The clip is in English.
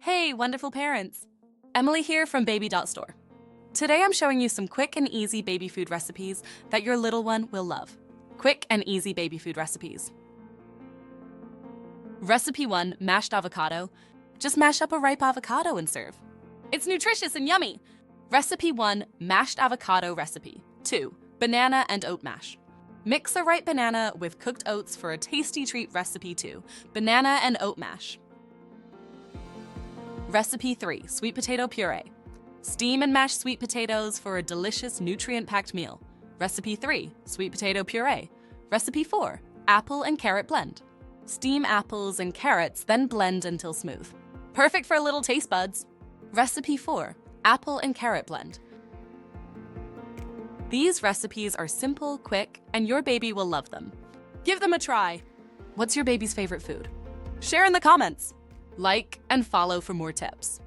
Hey, wonderful parents! Emily here from baby.store. Today I'm showing you some quick and easy baby food recipes that your little one will love. Quick and easy baby food recipes. Recipe 1, mashed avocado. Just mash up a ripe avocado and serve. It's nutritious and yummy! Recipe 1, mashed avocado recipe. 2, banana and oat mash. Mix a ripe banana with cooked oats for a tasty treat. Recipe 2, banana and oat mash. Recipe 3, sweet potato puree. Steam and mash sweet potatoes for a delicious, nutrient-packed meal. Recipe 3, sweet potato puree. Recipe 4, apple and carrot blend. Steam apples and carrots, then blend until smooth. Perfect for little taste buds. Recipe 4, apple and carrot blend. These recipes are simple, quick, and your baby will love them. Give them a try. What's your baby's favorite food? Share in the comments. Like and follow for more tips.